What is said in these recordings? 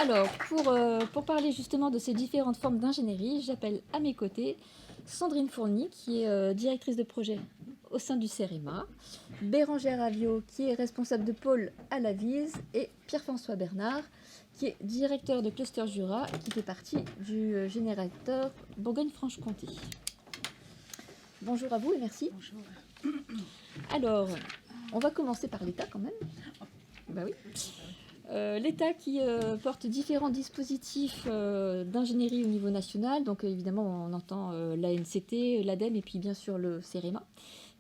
Alors, pour parler justement de ces différentes formes d'ingénierie, j'appelle à mes côtés Sandrine Fourny, qui est directrice de projet au sein du CEREMA, Bérangère Avio, qui est responsable de pôle à la VISE, et Pierre-François Bernard, qui est directeur de Cluster Jura, qui fait partie du générateur Bourgogne-Franche-Comté. Bonjour à vous et merci. Bonjour. Alors, on va commencer par l'État quand même. Bah oui. L'État qui porte différents dispositifs d'ingénierie au niveau national. Donc évidemment, on entend l'ANCT, l'ADEME et puis bien sûr le CEREMA,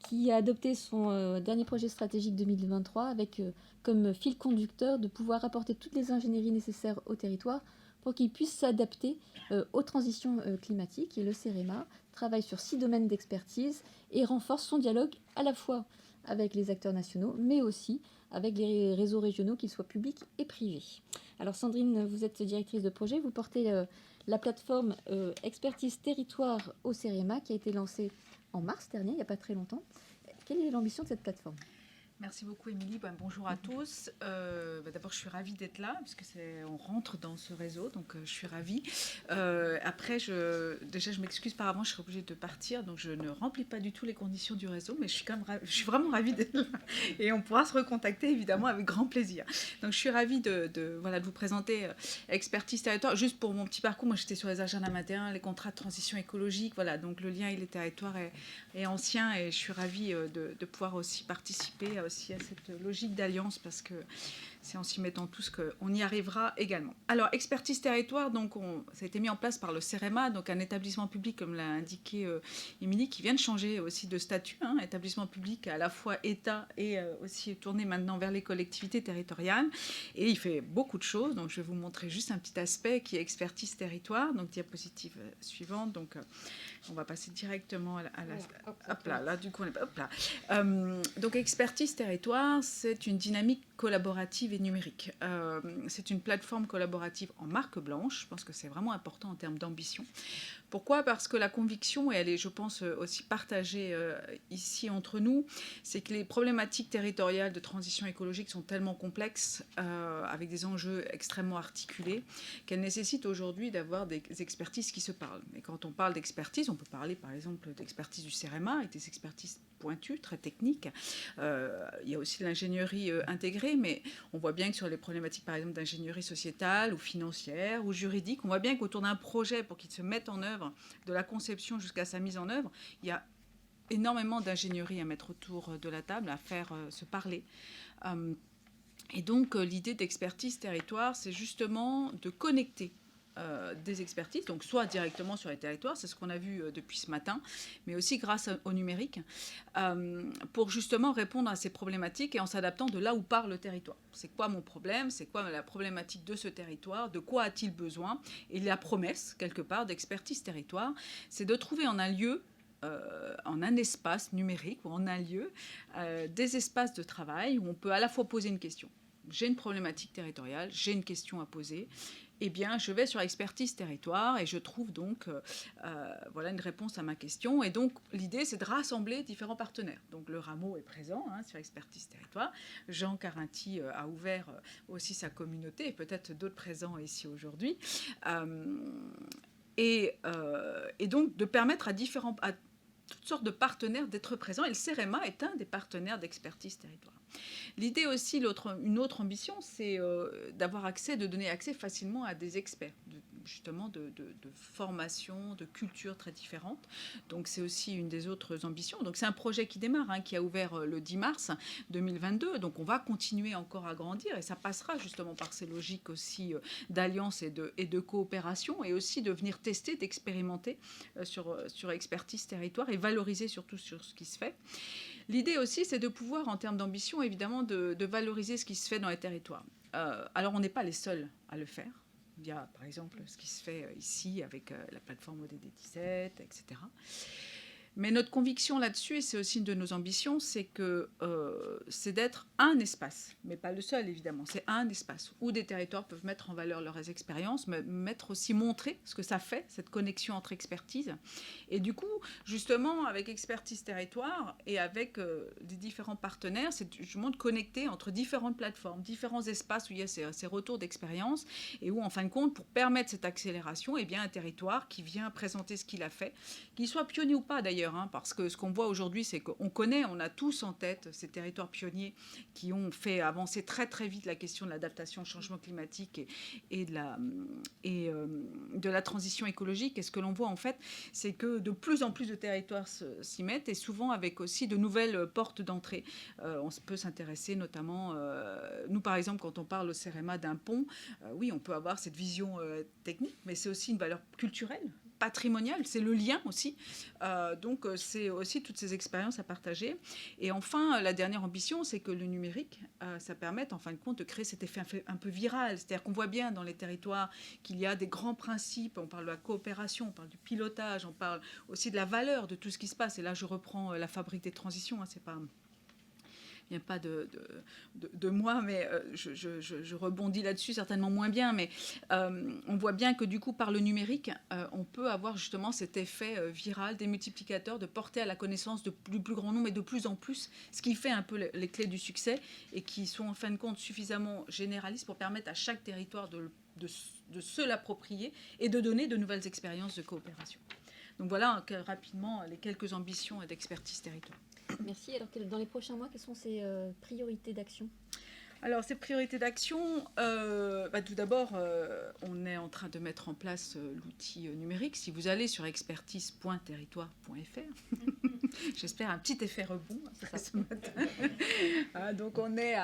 qui a adopté son dernier projet stratégique 2023 avec comme fil conducteur de pouvoir apporter toutes les ingénieries nécessaires au territoire pour qu'il puisse s'adapter aux transitions climatiques. Et le CEREMA travaille sur 6 domaines d'expertise et renforce son dialogue à la fois avec les acteurs nationaux, mais aussi avec les réseaux régionaux, qu'ils soient publics et privés. Alors Sandrine, vous êtes directrice de projet, vous portez la plateforme Expertise Territoire au CEREMA qui a été lancée en mars dernier, il n'y a pas très longtemps. Quelle est l'ambition de cette plateforme ? Merci beaucoup, Émilie. Bonjour à tous. D'abord, je suis ravie d'être là, puisque on rentre dans ce réseau, donc je suis ravie. Après, je m'excuse par avance, je serai obligée de partir, donc je ne remplis pas du tout les conditions du réseau, mais je suis vraiment ravie d'être là. Et on pourra se recontacter, évidemment, avec grand plaisir. Donc, je suis ravie de vous présenter Expertise Territoire. Juste pour mon petit parcours, moi, j'étais sur les agendas matin, les contrats de transition écologique. Voilà, donc le lien et les territoires est ancien, et je suis ravie de pouvoir aussi participer aussi à cette logique d'alliance, parce que c'est en s'y mettant tous qu'on y arrivera également. Alors, Expertise Territoire, donc ça a été mis en place par le CEREMA, donc un établissement public, comme l'a indiqué Émilie, qui vient de changer aussi de statut, établissement public à la fois État et aussi tourné maintenant vers les collectivités territoriales. Et il fait beaucoup de choses, donc je vais vous montrer juste un petit aspect qui est Expertise Territoire. Donc, diapositive suivante. Donc, on va passer directement à la... Hop là, là, du coup, on est... Hop là. Donc, Expertise Territoire, c'est une dynamique collaborative et numérique. C'est une plateforme collaborative en marque blanche. Je pense que c'est vraiment important en termes d'ambition. Pourquoi ? Parce que la conviction, et elle est, je pense, aussi partagée ici entre nous, c'est que les problématiques territoriales de transition écologique sont tellement complexes, avec des enjeux extrêmement articulés, qu'elles nécessitent aujourd'hui d'avoir des expertises qui se parlent. Et quand on parle d'expertise, on peut parler par exemple d'expertise du CEREMA, avec des expertises pointues, très techniques. Il y a aussi de l'ingénierie intégrée, mais on voit bien que sur les problématiques, par exemple, d'ingénierie sociétale ou financière ou juridique, on voit bien qu'autour d'un projet, pour qu'il se mette en œuvre, de la conception jusqu'à sa mise en œuvre, il y a énormément d'ingénierie à mettre autour de la table, à faire se parler. Et donc, l'idée d'Expertise Territoire, c'est justement de connecter des expertises, donc soit directement sur les territoires, c'est ce qu'on a vu depuis ce matin, mais aussi grâce au numérique, pour justement répondre à ces problématiques et en s'adaptant de là où part le territoire. C'est quoi mon problème ? C'est quoi la problématique de ce territoire ? De quoi a-t-il besoin ? Et la promesse, quelque part, d'Expertise Territoire, c'est de trouver en un lieu, en un espace numérique ou en un lieu, des espaces de travail où on peut à la fois poser une question. J'ai une problématique territoriale, j'ai une question à poser. Eh bien, je vais sur Expertise Territoire et je trouve donc voilà une réponse à ma question. Et donc, l'idée, c'est de rassembler différents partenaires. Donc, le Rameau est présent sur Expertise Territoire. Jean Carinti a ouvert aussi sa communauté et peut-être d'autres présents ici aujourd'hui. Et donc, de permettre à toutes sortes de partenaires d'être présents. Et le CEREMA est un des partenaires d'Expertise Territoire. L'idée aussi, une autre ambition, c'est d'avoir accès, de donner accès facilement à des experts, justement de formation, de cultures très différentes. Donc c'est aussi une des autres ambitions. Donc c'est un projet qui démarre, qui a ouvert le 10 mars 2022. Donc on va continuer encore à grandir et ça passera justement par ces logiques aussi d'alliance et de coopération et aussi de venir tester, d'expérimenter sur Expertise Territoire et valoriser surtout sur ce qui se fait. L'idée aussi, c'est de pouvoir, en termes d'ambition, évidemment, de valoriser ce qui se fait dans les territoires. Alors, on n'est pas les seuls à le faire. Il y a, par exemple, ce qui se fait ici avec la plateforme ODD 17, etc. Mais notre conviction là-dessus, et c'est aussi une de nos ambitions, c'est que c'est d'être un espace, mais pas le seul évidemment, c'est un espace où des territoires peuvent mettre en valeur leurs expériences, mais montrer ce que ça fait, cette connexion entre expertise. Et du coup, justement, avec Expertise Territoire et avec des différents partenaires, c'est justement de connecter entre différentes plateformes, différents espaces où il y a ces retours d'expérience et où, en fin de compte, pour permettre cette accélération, eh bien, un territoire qui vient présenter ce qu'il a fait, qu'il soit pionnier ou pas d'ailleurs, parce que ce qu'on voit aujourd'hui, c'est qu'on connaît, on a tous en tête ces territoires pionniers qui ont fait avancer très très vite la question de l'adaptation au changement climatique et de la transition écologique. Et ce que l'on voit en fait, c'est que de plus en plus de territoires s'y mettent et souvent avec aussi de nouvelles portes d'entrée. On peut s'intéresser notamment, nous par exemple, quand on parle au CEREMA d'un pont, oui, on peut avoir cette vision technique, mais c'est aussi une valeur culturelle, patrimonial, c'est le lien aussi. Donc, c'est aussi toutes ces expériences à partager. Et enfin, la dernière ambition, c'est que le numérique, ça permette, en fin de compte, de créer cet effet un peu viral. C'est-à-dire qu'on voit bien dans les territoires qu'il y a des grands principes. On parle de la coopération, on parle du pilotage, on parle aussi de la valeur de tout ce qui se passe. Et là, je reprends la fabrique des transitions. C'est pas... Il n'y a pas de moi, mais je rebondis là-dessus certainement moins bien. Mais on voit bien que du coup, par le numérique, on peut avoir justement cet effet viral, des multiplicateurs, de porter à la connaissance du plus grand nombre et de plus en plus, ce qui fait un peu les clés du succès et qui sont en fin de compte suffisamment généralistes pour permettre à chaque territoire de se l'approprier et de donner de nouvelles expériences de coopération. Donc voilà rapidement les quelques ambitions d'Expertise Territoire. Merci. Alors, dans les prochains mois, quelles sont ces priorités d'action ? Alors, ces priorités d'action, tout d'abord, on est en train de mettre en place l'outil numérique. Si vous allez sur expertise.territoire.fr, j'espère un petit effet rebond ce matin. Donc, on est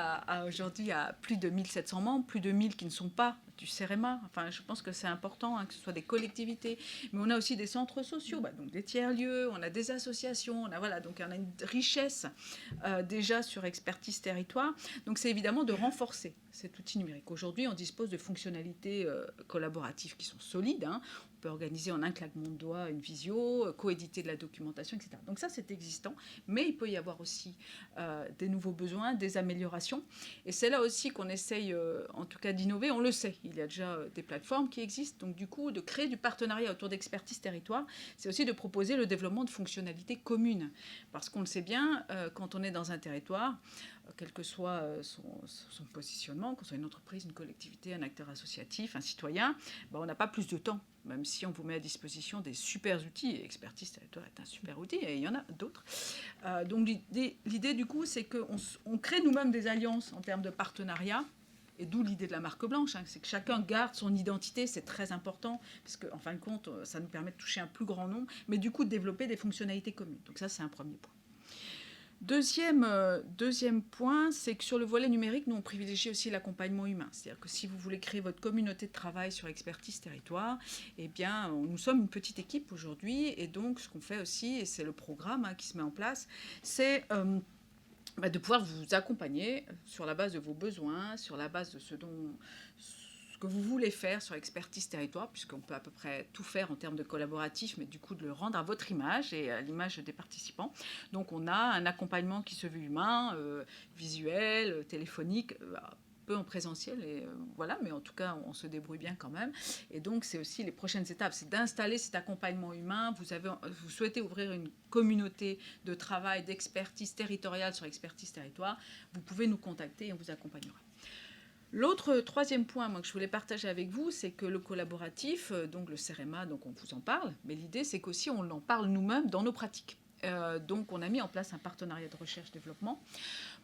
aujourd'hui à plus de 1700 membres, plus de 1000 qui ne sont pas du CEREMA. Enfin, je pense que c'est important que ce soit des collectivités, mais on a aussi des centres sociaux, donc des tiers-lieux, on a des associations, donc on a une richesse déjà sur Expertise Territoire. Donc, c'est évidemment de renforcer cet outil numérique. Aujourd'hui, on dispose de fonctionnalités collaboratives qui sont solides. On peut organiser en un claquement de doigts une visio, coéditer de la documentation, etc. Donc ça, c'est existant, mais il peut y avoir aussi des nouveaux besoins, des améliorations. Et c'est là aussi qu'on essaye, en tout cas, d'innover. On le sait, il y a déjà des plateformes qui existent. Donc du coup, de créer du partenariat autour d'Expertise Territoire, c'est aussi de proposer le développement de fonctionnalités communes. Parce qu'on le sait bien, quand on est dans un territoire, quel que soit son positionnement, qu'on soit une entreprise, une collectivité, un acteur associatif, un citoyen, on n'a pas plus de temps, même si on vous met à disposition des super outils. Et Expertise Territoire est un super outil, et il y en a d'autres. Donc l'idée du coup, c'est qu'on crée nous-mêmes des alliances en termes de partenariat, et d'où l'idée de la marque blanche, c'est que chacun garde son identité, c'est très important, parce qu'en fin de compte, ça nous permet de toucher un plus grand nombre, mais du coup de développer des fonctionnalités communes. Donc ça, c'est un premier point. Deuxième point, c'est que sur le volet numérique, nous, on privilégie aussi l'accompagnement humain. C'est-à-dire que si vous voulez créer votre communauté de travail sur Expertise Territoire, eh bien, nous sommes une petite équipe aujourd'hui. Et donc, ce qu'on fait aussi, et c'est le programme qui se met en place, c'est de pouvoir vous accompagner sur la base de vos besoins, sur la base de ce que vous voulez faire sur Expertise Territoire, puisqu'on peut à peu près tout faire en termes de collaboratif, mais du coup de le rendre à votre image et à l'image des participants. Donc on a un accompagnement qui se veut humain, visuel, téléphonique, peu en présentiel, et mais en tout cas on se débrouille bien quand même. Et donc c'est aussi les prochaines étapes, c'est d'installer cet accompagnement humain. Vous souhaitez ouvrir une communauté de travail, d'expertise territoriale sur Expertise Territoire, vous pouvez nous contacter et on vous accompagnera. Troisième point que je voulais partager avec vous, c'est que le collaboratif, donc le CEREMA, donc on vous en parle, mais l'idée c'est qu'aussi on en parle nous-mêmes dans nos pratiques. Donc on a mis en place un partenariat de recherche-développement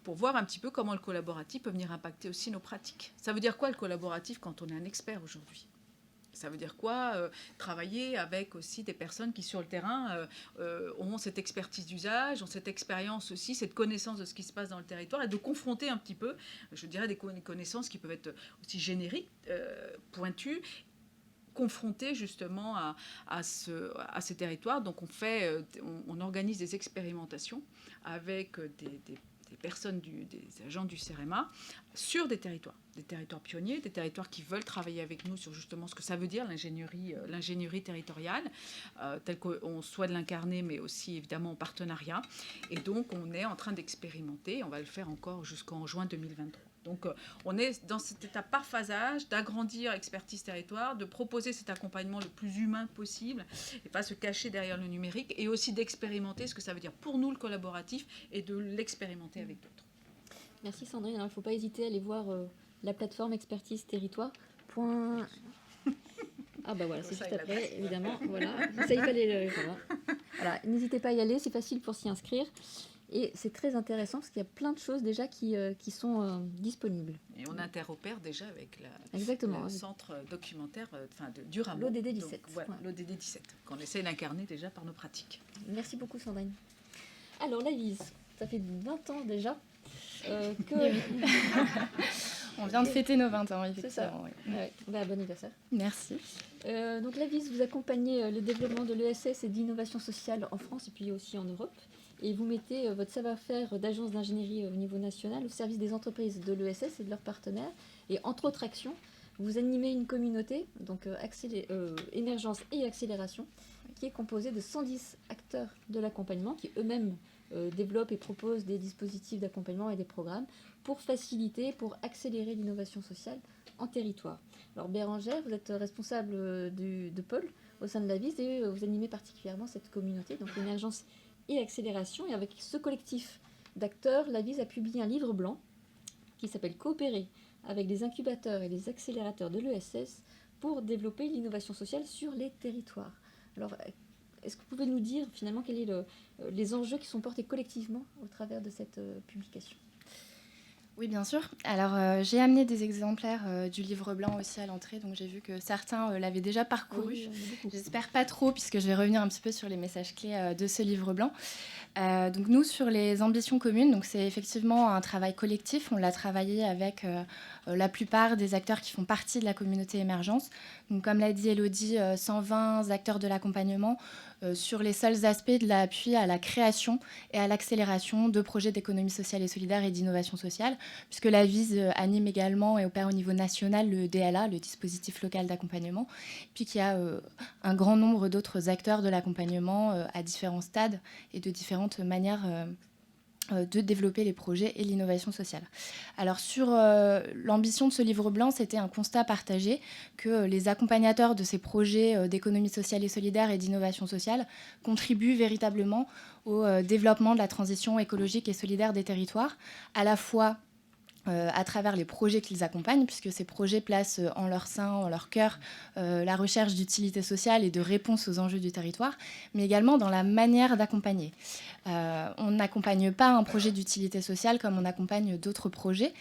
pour voir un petit peu comment le collaboratif peut venir impacter aussi nos pratiques. Ça veut dire quoi le collaboratif quand on est un expert aujourd'hui ? Ça veut dire quoi travailler avec aussi des personnes qui, sur le terrain, ont cette expertise d'usage, ont cette expérience aussi, cette connaissance de ce qui se passe dans le territoire, et de confronter un petit peu, je dirais, des connaissances qui peuvent être aussi génériques, pointues, confrontés justement à ces territoires. Donc on organise des expérimentations avec personnes, des agents du CEREMA, sur des territoires pionniers, des territoires qui veulent travailler avec nous sur justement ce que ça veut dire l'ingénierie territoriale, telle qu'on souhaite l'incarner, mais aussi évidemment en partenariat. Et donc, on est en train d'expérimenter, on va le faire encore jusqu'en juin 2023. Donc, on est dans cette étape par phasage d'agrandir Expertise Territoire, de proposer cet accompagnement le plus humain possible et pas se cacher derrière le numérique, et aussi d'expérimenter ce que ça veut dire pour nous, le collaboratif, et de l'expérimenter avec d'autres. Merci Sandrine. Alors, il ne faut pas hésiter à aller voir la plateforme Expertise Territoire. Ah bah voilà, c'est juste après, évidemment. Voilà, ça il fallait voilà. N'hésitez pas à y aller, c'est facile pour s'y inscrire. Et c'est très intéressant parce qu'il y a plein de choses déjà qui sont disponibles. Et on interopère déjà avec le centre documentaire du Rameau. L'ODD 17. Voilà, l'ODD 17, qu'on essaie d'incarner déjà par nos pratiques. Merci beaucoup Sandrine. Alors la VISE, ça fait 20 ans déjà que... On vient de fêter nos 20 ans, effectivement. C'est ça. Oui. Ouais. Bon anniversaire. Merci. Donc la VISE, vous accompagnez le développement de l'ESS et d'innovation sociale en France et puis aussi en Europe. Et vous mettez votre savoir-faire d'agence d'ingénierie au niveau national au service des entreprises de l'ESS et de leurs partenaires. Et entre autres actions, vous animez une communauté, donc émergence et accélération, qui est composée de 110 acteurs de l'accompagnement qui eux-mêmes développent et proposent des dispositifs d'accompagnement et des programmes pour faciliter, pour accélérer l'innovation sociale en territoire. Alors Bérangère, vous êtes responsable de pôle au sein de la VISE et vous animez particulièrement cette communauté, donc émergence et accélération. Et avec ce collectif d'acteurs, la VISE a publié un livre blanc qui s'appelle « Coopérer avec les incubateurs et les accélérateurs de l'ESS pour développer l'innovation sociale sur les territoires ». Alors, est-ce que vous pouvez nous dire finalement quels sont les enjeux qui sont portés collectivement au travers de cette publication ? Oui, bien sûr. Alors, j'ai amené des exemplaires du livre blanc aussi à l'entrée, donc j'ai vu que certains l'avaient déjà parcouru. Oui, j'espère pas trop, puisque je vais revenir un petit peu sur les messages clés de ce livre blanc. Donc nous, sur les ambitions communes, donc c'est effectivement un travail collectif. On l'a travaillé avec la plupart des acteurs qui font partie de la communauté émergence. Donc, comme l'a dit Elodie, 120 acteurs de l'accompagnement sur les seuls aspects de l'appui à la création et à l'accélération de projets d'économie sociale et solidaire et d'innovation sociale, puisque la VISE anime également et opère au niveau national le DLA, le dispositif local d'accompagnement, puis qu'il y a un grand nombre d'autres acteurs de l'accompagnement à différents stades et de différentes manières de développer les projets et l'innovation sociale. Alors sur l'ambition de ce livre blanc, c'était un constat partagé que les accompagnateurs de ces projets d'économie sociale et solidaire et d'innovation sociale contribuent véritablement au développement de la transition écologique et solidaire des territoires, à la fois à travers les projets qu'ils accompagnent, puisque ces projets placent en leur sein, en leur cœur, la recherche d'utilité sociale et de réponse aux enjeux du territoire, mais également dans la manière d'accompagner. On n'accompagne pas un projet d'utilité sociale comme on accompagne d'autres projets,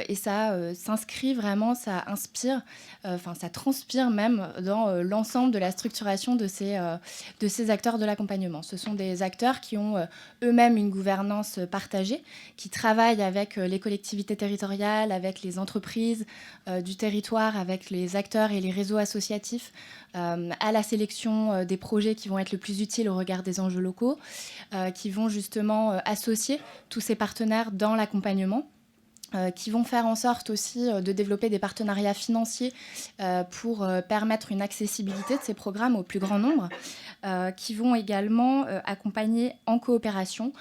et ça s'inscrit vraiment, ça inspire, ça transpire même dans l'ensemble de la structuration de ces acteurs de l'accompagnement. Ce sont des acteurs qui ont eux-mêmes une gouvernance partagée, qui travaillent avec les collectivités territoriales, avec les entreprises du territoire, avec les acteurs et les réseaux associatifs, à la sélection des projets qui vont être le plus utiles au regard des enjeux locaux, qui vont justement associer tous ces partenaires dans l'accompagnement, qui vont faire en sorte aussi de développer des partenariats financiers pour permettre une accessibilité de ces programmes au plus grand nombre, qui vont également accompagner en coopération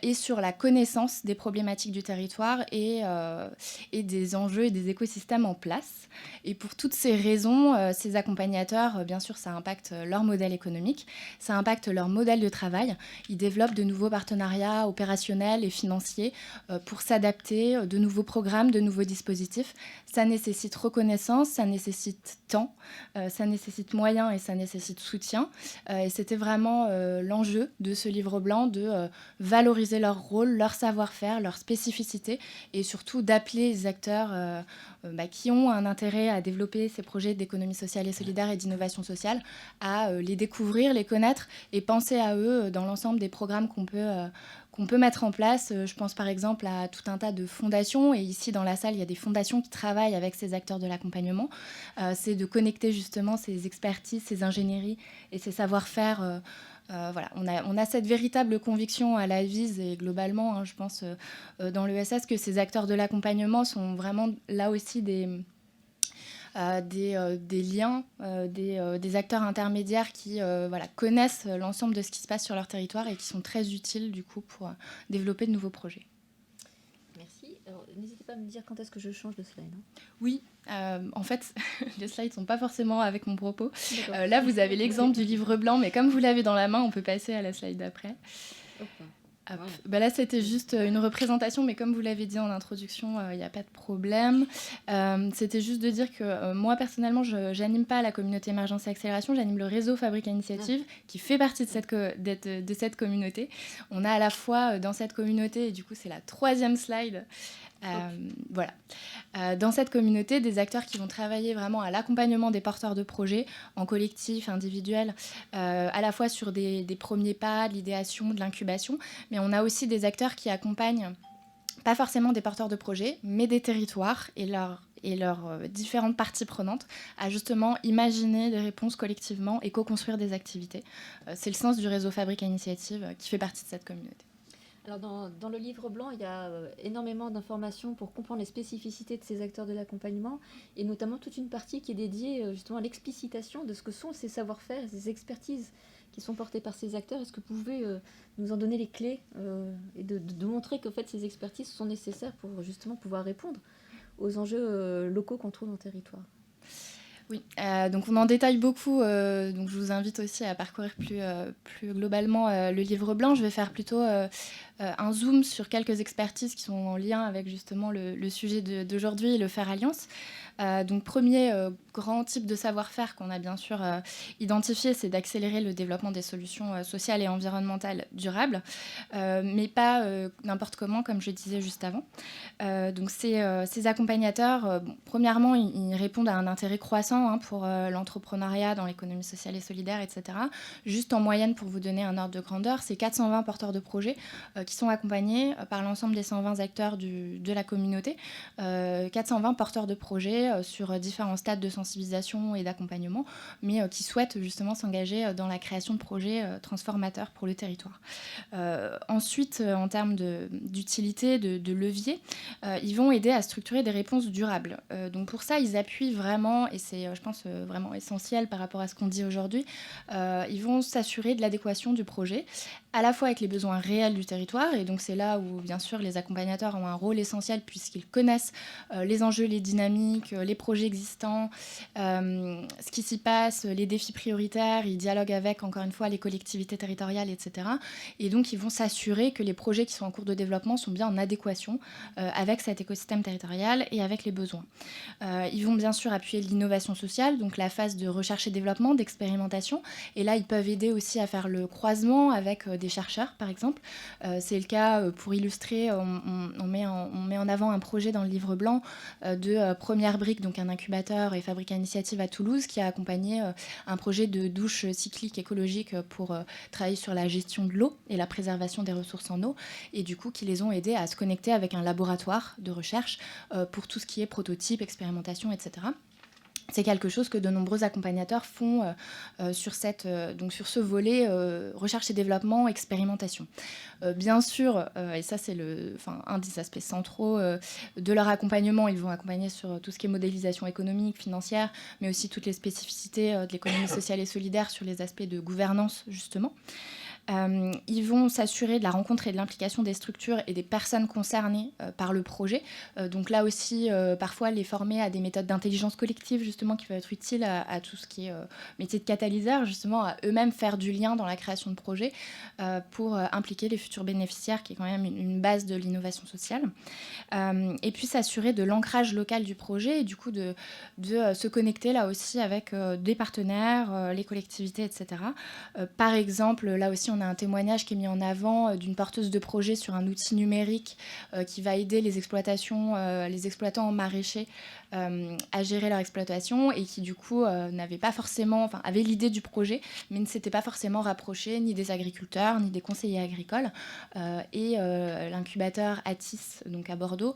et sur la connaissance des problématiques du territoire et des enjeux et des écosystèmes en place. Et pour toutes ces raisons, ces accompagnateurs, bien sûr, ça impacte leur modèle économique, ça impacte leur modèle de travail. Ils développent de nouveaux partenariats opérationnels et financiers pour s'adapter, de nouveaux programmes, de nouveaux dispositifs. Ça nécessite reconnaissance, ça nécessite temps, ça nécessite moyens et ça nécessite soutien. Et c'était vraiment l'enjeu de ce livre blanc, de valoriser leur rôle, leur savoir-faire, leur spécificité et surtout d'appeler les acteurs qui ont un intérêt à développer ces projets d'économie sociale et solidaire et d'innovation sociale, à les découvrir, les connaître et penser à eux dans l'ensemble des programmes qu'on qu'on peut mettre en place. Je pense par exemple à tout un tas de fondations, et ici dans la salle, il y a des fondations qui travaillent avec ces acteurs de l'accompagnement. C'est de connecter justement ces expertises, ces ingénieries et ces savoir-faire. Voilà, on a cette véritable conviction à la VISE et globalement, je pense, dans l'ESS, que ces acteurs de l'accompagnement sont vraiment là aussi des liens, des acteurs intermédiaires qui connaissent l'ensemble de ce qui se passe sur leur territoire et qui sont très utiles du coup pour développer de nouveaux projets. Merci. Alors, n'hésitez pas à me dire quand est-ce que je change de slide. Oui, en fait, les slides ne sont pas forcément avec mon propos. Là, vous avez l'exemple du livre blanc, mais comme vous l'avez dans la main, on peut passer à la slide d'après. Voilà. Là, c'était juste une représentation, mais comme vous l'avez dit en introduction, il n'y a pas de problème. C'était juste de dire que moi, personnellement, je n'anime pas la communauté émergence et accélération, j'anime le réseau Fabrique Initiative, qui fait partie de cette communauté. On a à la fois dans cette communauté, et du coup, c'est la 3e slide, voilà. Dans cette communauté, des acteurs qui vont travailler vraiment à l'accompagnement des porteurs de projets, en collectif, individuel, à la fois sur des premiers pas, de l'idéation, de l'incubation, mais on a aussi des acteurs qui accompagnent pas forcément des porteurs de projets, mais des territoires et leurs différentes parties prenantes à justement imaginer des réponses collectivement et co-construire des activités. C'est le sens du réseau Fabrique Initiative qui fait partie de cette communauté. Alors dans le livre blanc, il y a énormément d'informations pour comprendre les spécificités de ces acteurs de l'accompagnement, et notamment toute une partie qui est dédiée justement à l'explicitation de ce que sont ces savoir-faire, ces expertises qui sont portées par ces acteurs. Est-ce que vous pouvez nous en donner les clés et de montrer qu'en fait ces expertises sont nécessaires pour justement pouvoir répondre aux enjeux locaux qu'on trouve dans le territoire? Oui, donc on en détaille beaucoup, donc je vous invite aussi à parcourir plus globalement le livre blanc. Je vais faire plutôt un zoom sur quelques expertises qui sont en lien avec justement le sujet d'aujourd'hui, le Faire Alliance. Donc premier grand type de savoir-faire qu'on a bien sûr identifié, c'est d'accélérer le développement des solutions sociales et environnementales durables, mais pas n'importe comment, comme je disais juste avant. Donc ces accompagnateurs, premièrement, ils répondent à un intérêt croissant pour l'entrepreneuriat dans l'économie sociale et solidaire, etc. Juste en moyenne, pour vous donner un ordre de grandeur, c'est 420 porteurs de projets qui sont accompagnés par l'ensemble des 120 acteurs de la communauté. 420 porteurs de projets sur différents stades de sensibilisation et d'accompagnement, mais qui souhaitent justement s'engager dans la création de projets transformateurs pour le territoire. Ensuite, en termes d'utilité, de levier, ils vont aider à structurer des réponses durables. Donc pour ça, ils appuient vraiment, et c'est, je pense, vraiment essentiel par rapport à ce qu'on dit aujourd'hui, ils vont s'assurer de l'adéquation du projet, à la fois avec les besoins réels du territoire, et donc c'est là où, bien sûr, les accompagnateurs ont un rôle essentiel puisqu'ils connaissent les enjeux, les dynamiques, les projets existants, ce qui s'y passe, les défis prioritaires, ils dialoguent avec, encore une fois, les collectivités territoriales, etc. Et donc, ils vont s'assurer que les projets qui sont en cours de développement sont bien en adéquation avec cet écosystème territorial et avec les besoins. Ils vont bien sûr appuyer l'innovation sociale, donc la phase de recherche et développement, d'expérimentation, et là, ils peuvent aider aussi à faire le croisement avec des chercheurs, par exemple. C'est le cas, pour illustrer, on met en avant un projet dans le livre blanc de Première Brique, donc un incubateur et Fabrique Initiative à Toulouse, qui a accompagné un projet de douche cyclique écologique pour travailler sur la gestion de l'eau et la préservation des ressources en eau, et du coup qui les ont aidés à se connecter avec un laboratoire de recherche pour tout ce qui est prototype, expérimentation, etc. C'est quelque chose que de nombreux accompagnateurs font sur ce volet recherche et développement, expérimentation. Bien sûr, et ça c'est un des aspects centraux de leur accompagnement, ils vont accompagner sur tout ce qui est modélisation économique, financière, mais aussi toutes les spécificités de l'économie sociale et solidaire sur les aspects de gouvernance, justement. Ils vont s'assurer de la rencontre et de l'implication des structures et des personnes concernées par le projet. Donc là aussi, parfois les former à des méthodes d'intelligence collective, justement, qui peuvent être utiles à tout ce qui est métier de catalyseur, justement, à eux-mêmes faire du lien dans la création de projets pour impliquer les futurs bénéficiaires, qui est quand même une base de l'innovation sociale. Et puis s'assurer de l'ancrage local du projet et du coup de se connecter là aussi avec des partenaires, les collectivités, etc. Par exemple, là aussi, aussi, on a un témoignage qui est mis en avant d'une porteuse de projet sur un outil numérique qui va aider les exploitants maraîchers à gérer leur exploitation et qui du coup avait l'idée du projet mais ne s'était pas forcément rapproché ni des agriculteurs ni des conseillers agricoles et l'incubateur Atis donc à Bordeaux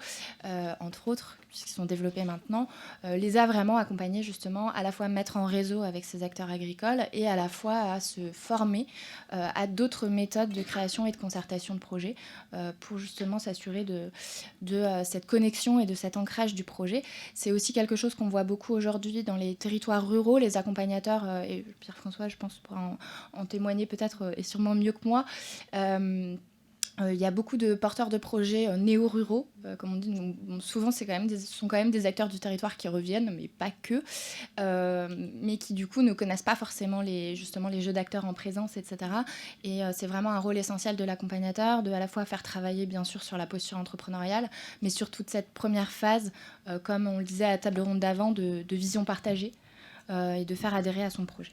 entre autres puisqu'ils sont développés maintenant les a vraiment accompagnés justement à la fois à mettre en réseau avec ces acteurs agricoles et à la fois à se former à d'autres méthodes de création et de concertation de projets pour justement s'assurer de cette connexion et de cet ancrage du projet. C'est aussi quelque chose qu'on voit beaucoup aujourd'hui dans les territoires ruraux. Les accompagnateurs, et Pierre-François, je pense, pourra en témoigner peut-être et sûrement mieux que moi, il y a beaucoup de porteurs de projets néo-ruraux, comme on dit. Donc, souvent, ce sont quand même des acteurs du territoire qui reviennent, mais pas que, mais qui du coup ne connaissent pas forcément les jeux d'acteurs en présence, etc. Et c'est vraiment un rôle essentiel de l'accompagnateur, de à la fois faire travailler bien sûr sur la posture entrepreneuriale, mais sur toute cette première phase, comme on le disait à la table ronde d'avant, de vision partagée et de faire adhérer à son projet.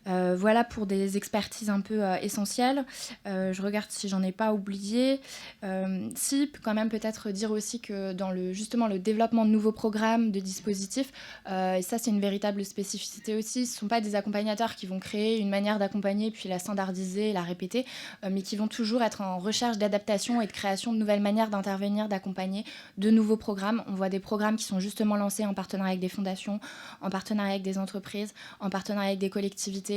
Voilà pour des expertises un peu essentielles. Je regarde si j'en ai pas oublié. Si, quand même peut-être dire aussi que dans justement le développement de nouveaux programmes, de dispositifs, et ça c'est une véritable spécificité aussi, ce ne sont pas des accompagnateurs qui vont créer une manière d'accompagner puis la standardiser et la répéter, mais qui vont toujours être en recherche d'adaptation et de création de nouvelles manières d'intervenir, d'accompagner de nouveaux programmes. On voit des programmes qui sont justement lancés en partenariat avec des fondations, en partenariat avec des entreprises, en partenariat avec des collectivités.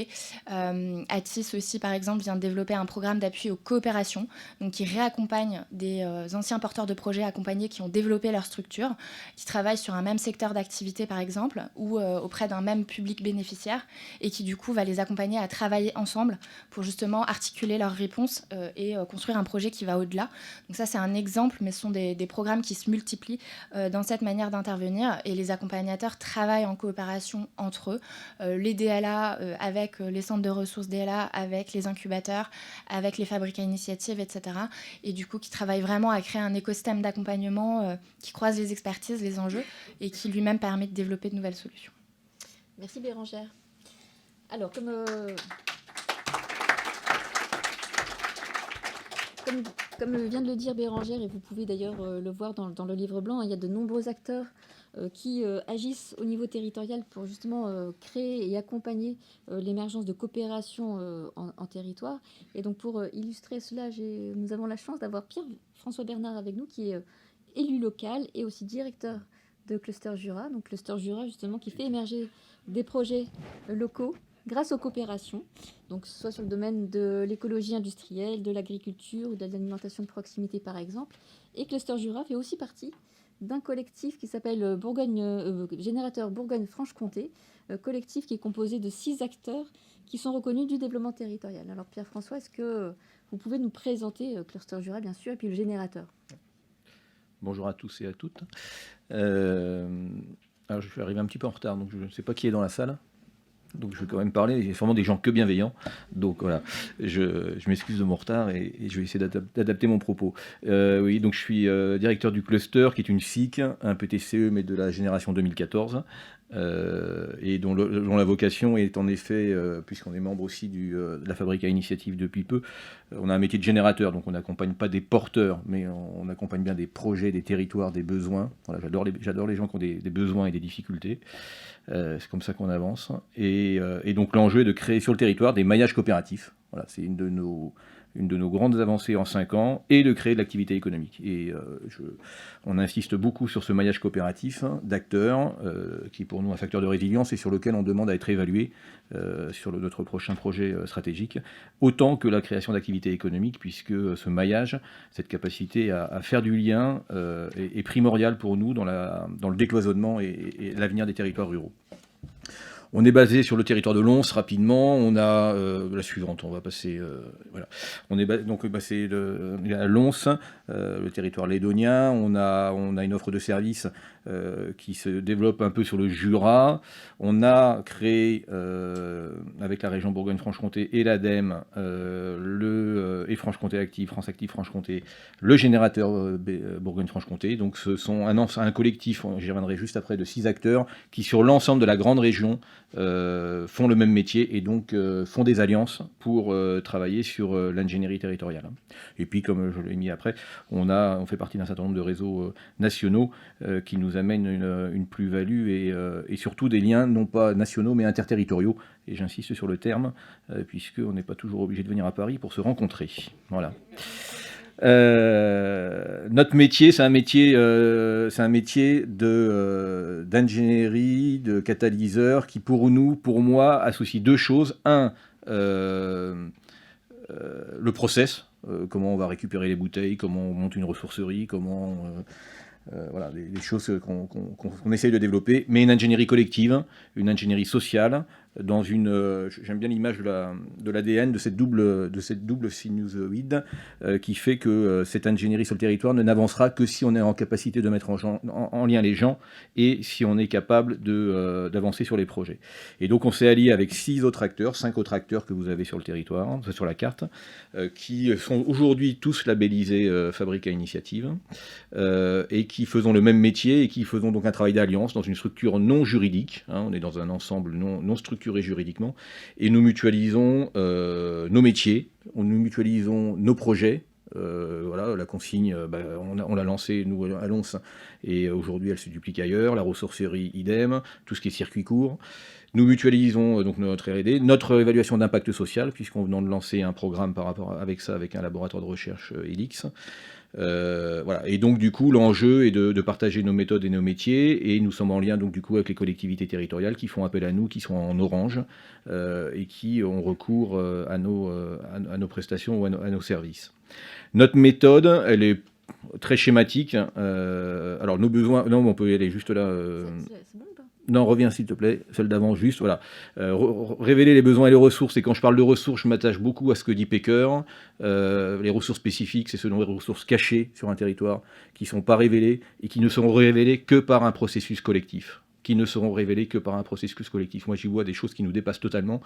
Atis aussi, par exemple, vient de développer un programme d'appui aux coopérations, donc qui réaccompagne des anciens porteurs de projets accompagnés qui ont développé leur structure, qui travaillent sur un même secteur d'activité, par exemple, ou auprès d'un même public bénéficiaire, et qui, du coup, va les accompagner à travailler ensemble pour justement articuler leurs réponses et construire un projet qui va au-delà. Donc ça, c'est un exemple, mais ce sont des programmes qui se multiplient dans cette manière d'intervenir, et les accompagnateurs travaillent en coopération entre eux, les DLA avec les centres de ressources DLA, avec les incubateurs, avec les fabriques à initiative, etc. Et du coup, qui travaille vraiment à créer un écosystème d'accompagnement qui croise les expertises, les enjeux, et qui lui-même permet de développer de nouvelles solutions. Merci Bérangère. Alors, comme vient de le dire Bérangère, et vous pouvez d'ailleurs le voir dans le livre blanc, il y a de nombreux acteurs qui agissent au niveau territorial pour justement créer et accompagner l'émergence de coopération en territoire. Et donc pour illustrer cela, nous avons la chance d'avoir Pierre-François Bernard avec nous, qui est élu local et aussi directeur de Cluster Jura. Donc Cluster Jura, justement, qui fait émerger des projets locaux grâce aux coopérations, donc soit sur le domaine de l'écologie industrielle, de l'agriculture ou de l'alimentation de proximité, par exemple. Et Cluster Jura fait aussi partie d'un collectif qui s'appelle Générateur Bourgogne-Franche-Comté, collectif qui est composé de 6 acteurs qui sont reconnus du développement territorial. Alors Pierre-François, est-ce que vous pouvez nous présenter Cluster Jura, bien sûr, et puis le générateur ? Bonjour à tous et à toutes. Alors je suis arrivé un petit peu en retard, donc je ne sais pas qui est dans la salle. Donc je vais quand même parler, il y a sûrement des gens que bienveillants. Donc voilà, je m'excuse de mon retard et je vais essayer d'adapter mon propos. Oui, donc je suis directeur du Cluster, qui est une SIC, un PTCE, mais de la génération 2014, et dont la vocation est en effet, puisqu'on est membre aussi de la fabrique à initiative depuis peu, on a un métier de générateur, donc on n'accompagne pas des porteurs, mais on accompagne bien des projets, des territoires, des besoins. Voilà, j'adore les gens qui ont des besoins et des difficultés. C'est comme ça qu'on avance. Et donc l'enjeu est de créer sur le territoire des maillages coopératifs. Voilà, c'est une de nos grandes avancées en 5 ans, et de créer de l'activité économique. Et on insiste beaucoup sur ce maillage coopératif d'acteurs, qui est pour nous un facteur de résilience et sur lequel on demande à être évalué sur notre prochain projet stratégique, autant que la création d'activités économiques, puisque ce maillage, cette capacité à faire du lien est primordial pour nous dans le décloisonnement et l'avenir des territoires ruraux. On est basé sur le territoire de Lons rapidement. On a la suivante, on va passer. Voilà. On est donc basé à Lons, le territoire lédonien. On a une offre de services qui se développe un peu sur le Jura. On a créé avec la région Bourgogne-Franche-Comté et l'ADEME et Franche-Comté Active, France Active Franche-Comté, le générateur Bourgogne-Franche-Comté. Donc ce sont un collectif, j'y reviendrai juste après, de 6 acteurs qui sur l'ensemble de la grande région font le même métier et donc font des alliances pour travailler sur l'ingénierie territoriale. Et puis, comme je l'ai mis après, on fait partie d'un certain nombre de réseaux nationaux qui nous amènent une plus-value et surtout des liens non pas nationaux mais interterritoriaux. Et j'insiste sur le terme, puisqu'on n'est pas toujours obligé de venir à Paris pour se rencontrer. Voilà. Notre métier, c'est un métier d'ingénierie, de catalyseur, qui pour moi, associe deux choses. Un, le process, comment on va récupérer les bouteilles, comment on monte une ressourcerie, comment... voilà, des choses qu'on essaye de développer, mais une ingénierie collective, une ingénierie sociale, dans une, j'aime bien l'image de l'ADN, de cette double sinusoïde, qui fait que cette ingénierie sur le territoire n'avancera que si on est en capacité de mettre en lien les gens et si on est capable d'avancer sur les projets. Et donc on s'est allié avec 5 autres acteurs que vous avez sur le territoire, sur la carte, qui sont aujourd'hui tous labellisés Fabrique à Initiative, et qui faisons le même métier et qui faisons donc un travail d'alliance dans une structure non juridique, hein, on est dans un ensemble non structuré juridiquement, et nous mutualisons nos métiers, nous mutualisons nos projets. Voilà, la consigne, on l'a lancée, nous, à Lons, et aujourd'hui elle se duplique ailleurs, la ressourcerie, idem, tout ce qui est circuit court. Nous mutualisons donc notre R&D, notre évaluation d'impact social, puisqu'on venait de lancer un programme par rapport avec ça, avec un laboratoire de recherche ELIX. Voilà. Et donc du coup l'enjeu est de partager nos méthodes et nos métiers, et nous sommes en lien donc du coup avec les collectivités territoriales qui font appel à nous, qui sont en orange, et qui ont recours à nos prestations ou à nos services. Notre méthode, elle est très schématique. Alors nos besoins, non, on peut y aller juste là. C'est bon ou pas ? Non, reviens s'il te plaît, celle d'avant, juste, voilà. Révéler les besoins et les ressources, et quand je parle de ressources, je m'attache beaucoup à ce que dit Pecker. Les ressources spécifiques, c'est selon les ressources cachées sur un territoire, qui ne sont pas révélées, et qui ne seront révélées que par un processus collectif. Moi, j'y vois des choses qui nous dépassent totalement.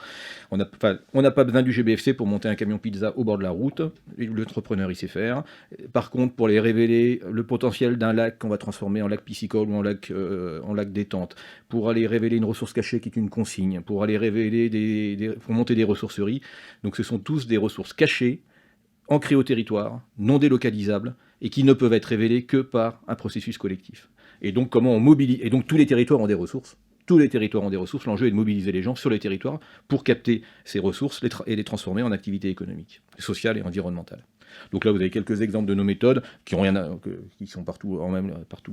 On n'a pas besoin du GBFC pour monter un camion pizza au bord de la route. L'entrepreneur, il sait faire. Par contre, pour les révéler, le potentiel d'un lac qu'on va transformer en lac piscicole ou en lac détente, pour aller révéler une ressource cachée qui est une consigne, pour aller révéler pour monter des ressourceries. Donc, ce sont tous des ressources cachées, ancrées au territoire, non délocalisables, et qui ne peuvent être révélées que par un processus collectif. Et donc, comment on mobilise. Et donc, tous les territoires ont des ressources. L'enjeu est de mobiliser les gens sur les territoires pour capter ces ressources et les transformer en activités économiques, sociales et environnementales. Donc là, vous avez quelques exemples de nos méthodes qui sont partout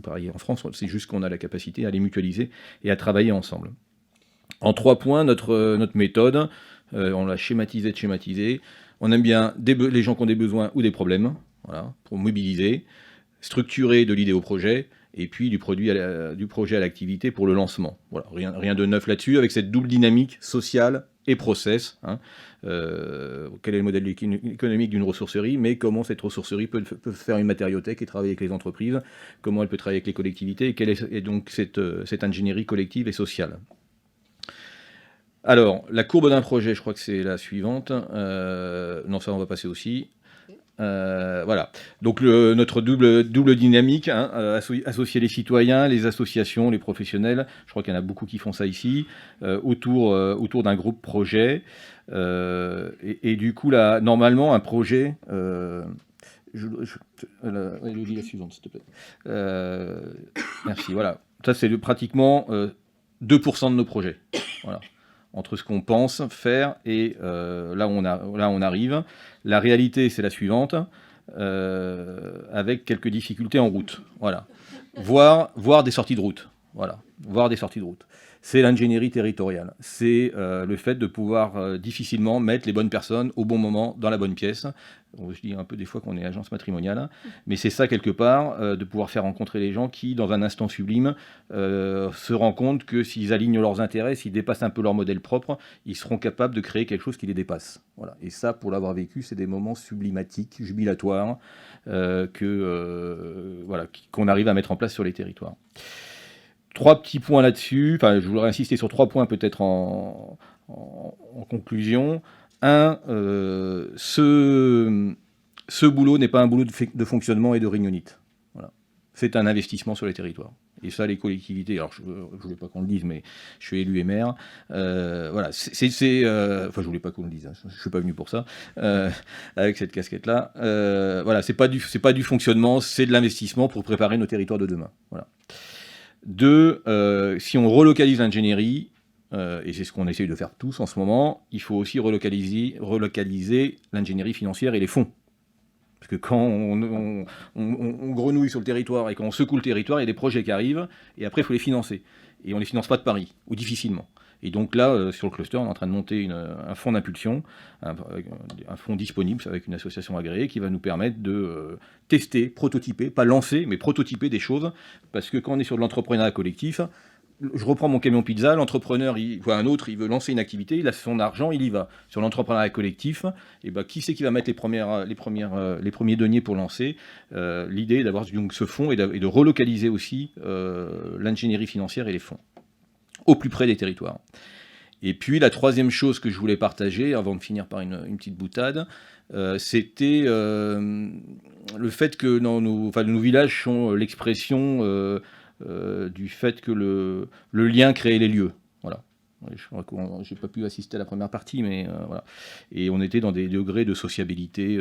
pareil en France. C'est juste qu'on a la capacité à les mutualiser et à travailler ensemble. En 3 points, notre méthode, on l'a schématisé. On aime bien les gens qui ont des besoins ou des problèmes, voilà, pour mobiliser, structurer de l'idée au projet, et puis du projet à l'activité pour le lancement. Voilà, rien de neuf là-dessus, avec cette double dynamique sociale et process. Hein. Quel est le modèle économique d'une ressourcerie, mais comment cette ressourcerie peut faire une matériothèque et travailler avec les entreprises, comment elle peut travailler avec les collectivités, et quelle est donc cette ingénierie collective et sociale. Alors, la courbe d'un projet, je crois que c'est la suivante. Non, ça, on va passer aussi. Voilà. Donc notre double dynamique, hein, associer les citoyens, les associations, les professionnels. Je crois qu'il y en a beaucoup qui font ça ici, autour d'un groupe projet. Et du coup, là, normalement, un projet. Elodie, la suivante, s'il te plaît. Merci. Voilà. Ça, c'est pratiquement 2% de nos projets. Voilà. Entre ce qu'on pense faire et là où on arrive. La réalité, c'est la suivante, avec quelques difficultés en route. Voilà. Voir des sorties de route. Voilà. Voir des sorties de route. C'est l'ingénierie territoriale. C'est le fait de pouvoir difficilement mettre les bonnes personnes au bon moment dans la bonne pièce. Je dis un peu des fois qu'on est agence matrimoniale, mais c'est ça quelque part, de pouvoir faire rencontrer les gens qui, dans un instant sublime, se rendent compte que s'ils alignent leurs intérêts, s'ils dépassent un peu leur modèle propre, ils seront capables de créer quelque chose qui les dépasse. Voilà. Et ça, pour l'avoir vécu, c'est des moments sublimatiques, jubilatoires, qu'on arrive à mettre en place sur les territoires. 3 petits points là-dessus. Enfin, je voudrais insister sur 3 points peut-être en conclusion. Ce boulot n'est pas un boulot de fonctionnement et de réunionnite. Voilà. C'est un investissement sur les territoires. Et ça, les collectivités, alors je ne voulais pas qu'on le dise, mais je suis élu et maire. Voilà, enfin, je voulais pas qu'on le dise, hein, je ne suis pas venu pour ça, avec cette casquette-là. Voilà, c'est pas du fonctionnement, c'est de l'investissement pour préparer nos territoires de demain. Voilà. Deux, si on relocalise l'ingénierie, et c'est ce qu'on essaye de faire tous en ce moment, il faut aussi relocaliser l'ingénierie financière et les fonds. Parce que quand on grenouille sur le territoire et quand on secoue le territoire, il y a des projets qui arrivent, et après, il faut les financer. Et on ne les finance pas de Paris, ou difficilement. Et donc là, sur le cluster, on est en train de monter un fonds d'impulsion, un fonds disponible avec une association agréée qui va nous permettre de tester, prototyper, pas lancer, mais prototyper des choses. Parce que quand on est sur de l'entrepreneuriat collectif, je reprends mon camion pizza, l'entrepreneur, il voit un autre, il veut lancer une activité, il a son argent, il y va. Sur l'entrepreneuriat collectif, et ben, qui c'est qui va mettre les premiers deniers pour lancer? L'idée est d'avoir donc ce fonds et de relocaliser aussi l'ingénierie financière et les fonds au plus près des territoires. Et puis la troisième chose que je voulais partager, avant de finir par une petite boutade, c'était le fait que nos villages sont l'expression du fait que le lien crée les lieux. Voilà. Je n'ai pas pu assister à la première partie, mais voilà. Et on était dans des degrés de sociabilité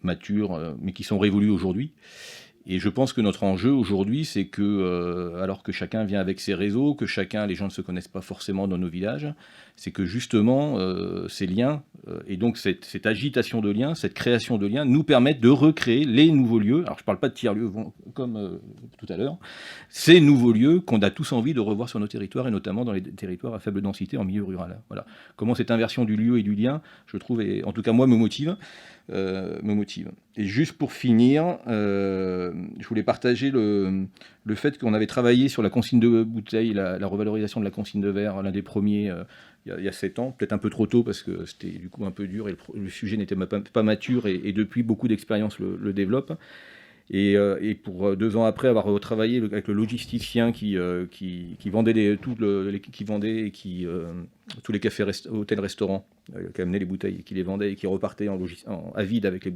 matures, mais qui sont révolus aujourd'hui. Et je pense que notre enjeu aujourd'hui, c'est que, alors que chacun vient avec ses réseaux, que les gens ne se connaissent pas forcément dans nos villages, c'est que justement, ces liens, et donc cette agitation de liens, cette création de liens, nous permettent de recréer les nouveaux lieux. Alors je ne parle pas de tiers-lieux comme tout à l'heure, ces nouveaux lieux qu'on a tous envie de revoir sur nos territoires, et notamment dans les territoires à faible densité en milieu rural. Voilà. Comment cette inversion du lieu et du lien, je trouve, et en tout cas moi, me motive. Et juste pour finir, je voulais partager le fait qu'on avait travaillé sur la consigne de bouteilles, la revalorisation de la consigne de verre, l'un des premiers il y a 7 ans, peut-être un peu trop tôt parce que c'était du coup un peu dur et le sujet n'était pas mature, et depuis beaucoup d'expérience le développe. Et pour 2 ans après avoir retravaillé avec le logisticien qui vendait tous les cafés, hôtels, restaurants, qui amenait les bouteilles, qui les vendait et qui repartait à vide avec les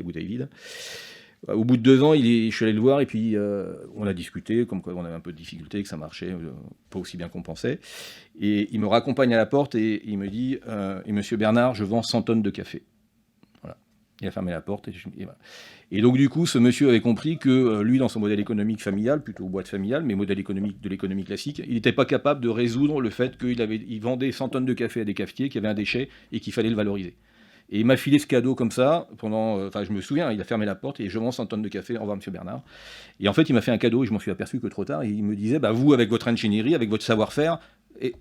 bouteilles vides. Au bout de 2 ans, je suis allé le voir et puis on a discuté, comme quoi on avait un peu de difficulté, que ça marchait pas aussi bien qu'on pensait. Et il me raccompagne à la porte et il me dit « Et monsieur Bernard, je vends 100 tonnes de café. » Voilà. Il a fermé la porte et voilà. Et donc du coup, ce monsieur avait compris que lui, dans son modèle économique familial, plutôt boîte familiale, mais modèle économique de l'économie classique, il n'était pas capable de résoudre le fait qu'il vendait 100 tonnes de café à des cafetiers, qui avaient un déchet et qu'il fallait le valoriser. Et il m'a filé ce cadeau comme ça, je me souviens, il a fermé la porte et je vends 100 tonnes de café, au revoir monsieur Bernard. Et en fait, il m'a fait un cadeau et je m'en suis aperçu que trop tard, et il me disait, vous, avec votre ingénierie, avec votre savoir-faire, et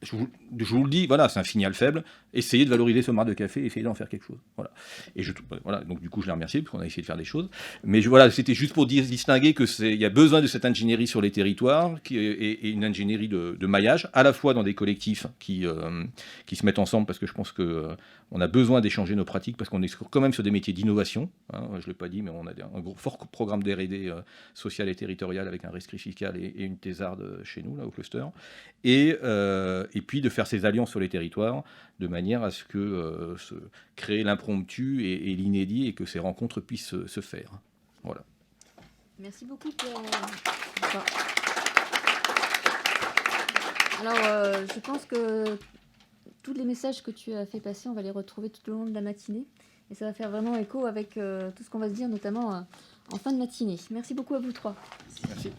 je vous le dis, voilà, c'est un signal faible, essayez de valoriser ce marc de café, essayez d'en faire quelque chose. Voilà. Et voilà, donc du coup, je l'ai remercié, parce qu'on a essayé de faire des choses. Mais voilà, c'était juste pour distinguer qu'il y a besoin de cette ingénierie sur les territoires, et une ingénierie de maillage, à la fois dans des collectifs qui se mettent ensemble, parce que je pense qu'on a besoin d'échanger nos pratiques, parce qu'on est quand même sur des métiers d'innovation. Hein, je ne l'ai pas dit, mais on a un fort programme d'R&D social et territorial, avec un rescrit fiscal et une thésarde chez nous, là, au cluster. Et puis de faire ces alliances sur les territoires, de manière à ce que se créer l'impromptu et l'inédit, et que ces rencontres puissent se faire. Voilà. Merci beaucoup pour ça. Alors, je pense que tous les messages que tu as fait passer, on va les retrouver tout au long de la matinée. Et ça va faire vraiment écho avec tout ce qu'on va se dire, notamment en fin de matinée. Merci beaucoup à vous 3. Merci.